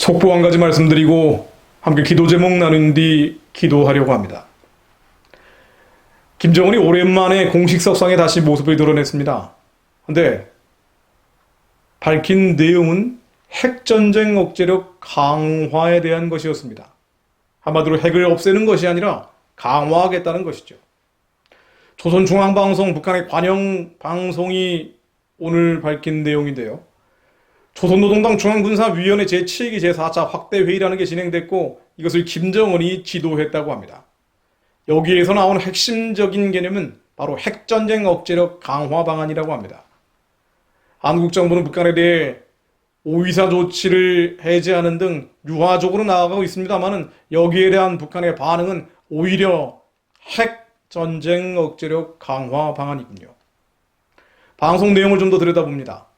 속보 한 가지 말씀드리고 함께 기도 제목 나눈 뒤 기도하려고 합니다. 김정은이 오랜만에 공식 석상에 다시 모습을 드러냈습니다. 그런데 밝힌 내용은 핵전쟁 억제력 강화에 대한 것이었습니다. 한마디로 핵을 없애는 것이 아니라 강화하겠다는 것이죠. 조선중앙방송 북한의 관영 방송이 오늘 밝힌 내용인데요. 조선노동당 중앙군사위원회 제7기 제4차 확대회의라는 게 진행됐고 이것을 김정은이 지도했다고 합니다. 여기에서 나온 핵심적인 개념은 바로 핵전쟁 억제력 강화 방안이라고 합니다. 한국 정부는 북한에 대해 오이사 조치를 해제하는 등 유화적으로 나아가고 있습니다만 여기에 대한 북한의 반응은 오히려 핵전쟁 억제력 강화 방안이군요. 방송 내용을 좀 더 들여다봅니다.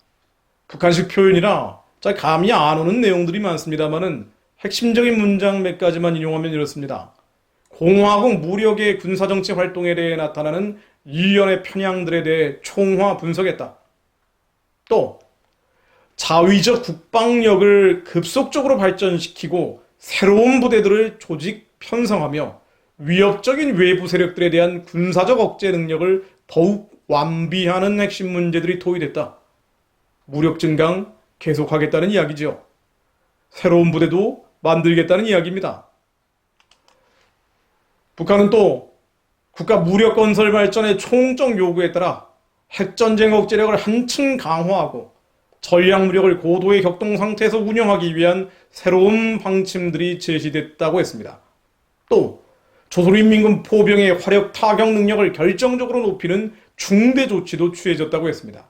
북한식 표현이라 잘 감이 안 오는 내용들이 많습니다만 핵심적인 문장 몇 가지만 인용하면 이렇습니다. 공화국 무력의 군사정치 활동에 대해 나타나는 일련의 편향들에 대해 총화 분석했다. 또 자위적 국방력을 급속적으로 발전시키고 새로운 부대들을 조직 편성하며 위협적인 외부 세력들에 대한 군사적 억제 능력을 더욱 완비하는 핵심 문제들이 토의됐다. 무력 증강 계속하겠다는 이야기죠. 새로운 부대도 만들겠다는 이야기입니다. 북한은 또 국가 무력 건설 발전의 총적 요구에 따라 핵전쟁 억제력을 한층 강화하고 전략 무력을 고도의 격동 상태에서 운영하기 위한 새로운 방침들이 제시됐다고 했습니다. 또 조선인민군 포병의 화력 타격 능력을 결정적으로 높이는 중대 조치도 취해졌다고 했습니다.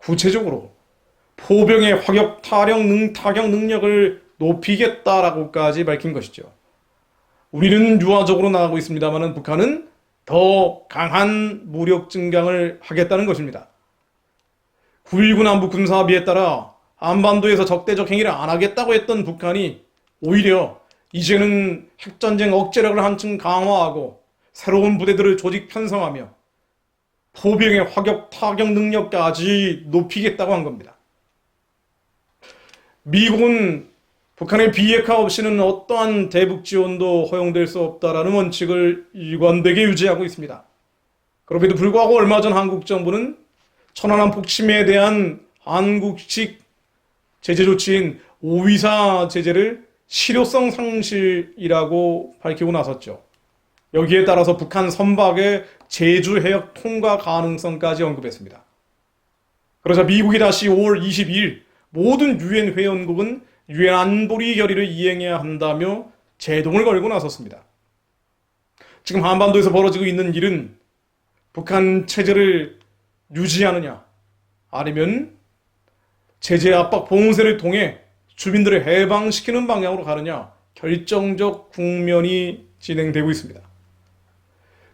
구체적으로 포병의 화력 타격 능력을 높이겠다라고까지 밝힌 것이죠. 우리는 유화적으로 나가고 있습니다만 북한은 더 강한 무력 증강을 하겠다는 것입니다. 9.19 남북 군사합의에 따라 한반도에서 적대적 행위를 안 하겠다고 했던 북한이 오히려 이제는 핵전쟁 억제력을 한층 강화하고 새로운 부대들을 조직 편성하며 포병의 화격 타격 능력까지 높이겠다고 한 겁니다. 미국은 북한의 비핵화 없이는 어떠한 대북 지원도 허용될 수 없다라는 원칙을 일관되게 유지하고 있습니다. 그럼에도 불구하고 얼마 전 한국 정부는 천안함 침해에 대한 한국식 제재 조치인 오이사 제재를 실효성 상실이라고 밝히고 나섰죠. 여기에 따라서 북한 선박의 제주 해역 통과 가능성까지 언급했습니다. 그러자 미국이 다시 5월 22일 모든 유엔 회원국은 유엔 안보리 결의를 이행해야 한다며 제동을 걸고 나섰습니다. 지금 한반도에서 벌어지고 있는 일은 북한 체제를 유지하느냐 아니면 제재 압박 봉쇄를 통해 주민들을 해방시키는 방향으로 가느냐 결정적 국면이 진행되고 있습니다.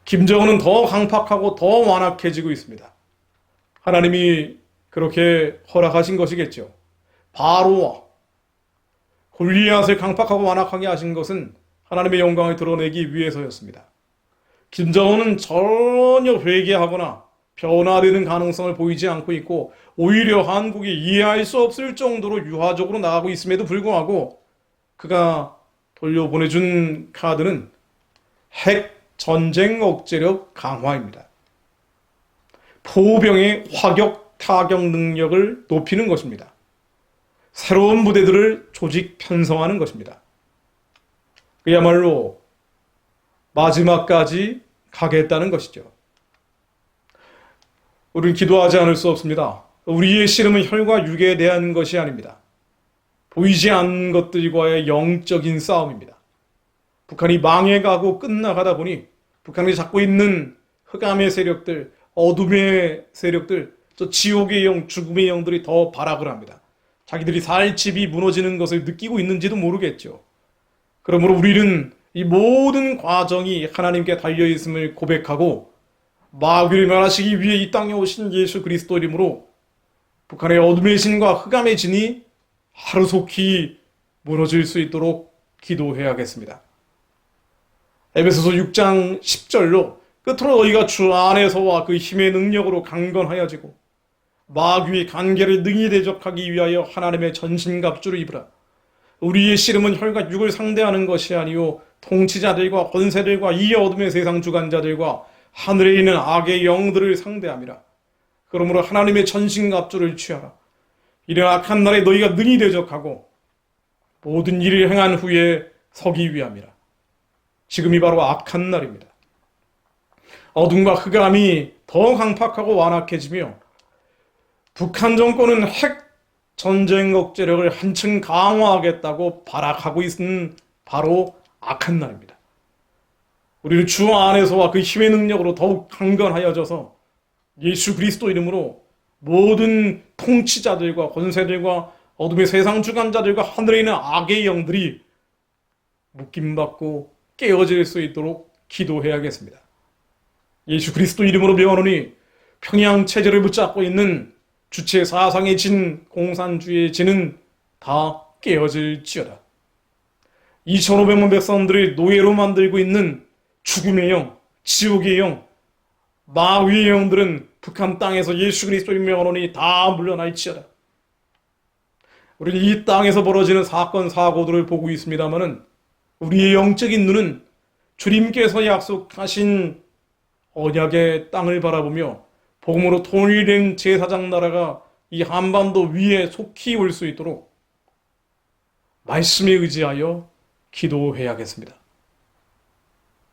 김정은은 더 강팍하고 더 완악해지고 있습니다. 하나님이 그렇게 허락하신 것이겠죠. 바로와 골리앗을 강팍하고 완악하게 하신 것은 하나님의 영광을 드러내기 위해서였습니다. 김정은은 전혀 회개하거나 변화되는 가능성을 보이지 않고 있고 오히려 한국이 이해할 수 없을 정도로 유화적으로 나가고 있음에도 불구하고 그가 돌려보내준 카드는 핵 전쟁 억제력 강화입니다. 포병의 화격 타격 능력을 높이는 것입니다. 새로운 부대들을 조직 편성하는 것입니다. 그야말로 마지막까지 가겠다는 것이죠. 우리는 기도하지 않을 수 없습니다. 우리의 씨름은 혈과 육에 대한 것이 아닙니다. 보이지 않는 것들과의 영적인 싸움입니다. 북한이 망해가고 끝나가다 보니 북한이 잡고 있는 흑암의 세력들, 어둠의 세력들, 저 지옥의 영, 죽음의 영들이 더 발악을 합니다. 자기들이 살 집이 무너지는 것을 느끼고 있는지도 모르겠죠. 그러므로 우리는 이 모든 과정이 하나님께 달려있음을 고백하고 마귀를 멸하시기 위해 이 땅에 오신 예수 그리스도 이름으로 북한의 어둠의 신과 흑암의 진이 하루속히 무너질 수 있도록 기도해야겠습니다. 에베소서 6장 10절로 끝으로 너희가 주 안에서와 그 힘의 능력으로 강건하여지고 마귀의 간계를 능히 대적하기 위하여 하나님의 전신갑주를 입으라. 우리의 씨름은 혈과 육을 상대하는 것이 아니요 통치자들과 권세들과 이 어둠의 세상 주관자들과 하늘에 있는 악의 영들을 상대함이라. 그러므로 하나님의 전신갑주를 취하라. 이런 악한 날에 너희가 능히 대적하고 모든 일을 행한 후에 서기 위함이라. 지금이 바로 악한 날입니다. 어둠과 흑암이 더 강팍하고 완악해지며 북한 정권은 핵 전쟁 억제력을 한층 강화하겠다고 발악하고 있는 바로 악한 날입니다. 우리는 주 안에서와 그 힘의 능력으로 더욱 강건하여져서 예수 그리스도 이름으로 모든 통치자들과 권세들과 어둠의 세상 주관자들과 하늘에 있는 악의 영들이 묶임받고 깨어질 수 있도록 기도해야겠습니다. 예수 그리스도 이름으로 명하노니 평양 체제를 붙잡고 있는 주체 사상의 진, 공산주의의 진은 다 깨어질지어다. 2,500만 백성들을 노예로 만들고 있는 죽음의 영, 지옥의 영, 마귀의 영들은 북한 땅에서 예수 그리스도의 명하노니 다 물러날지어다. 우리는 이 땅에서 벌어지는 사건, 사고들을 보고 있습니다마는 우리의 영적인 눈은 주님께서 약속하신 언약의 땅을 바라보며 복음으로 통일된 제사장 나라가 이 한반도 위에 속히 올 수 있도록 말씀에 의지하여 기도해야겠습니다.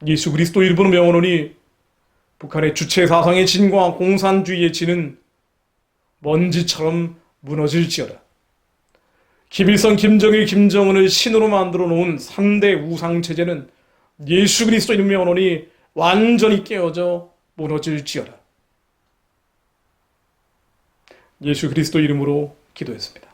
예수 그리스도 이름으로 명하노니 북한의 주체 사상의 진과 공산주의의 진은 먼지처럼 무너질지어다. 김일성, 김정일, 김정은을 신으로 만들어 놓은 3대 우상체제는 예수 그리스도 이름으로 명하노니 완전히 깨어져 무너질지어다. 예수 그리스도 이름으로 기도했습니다.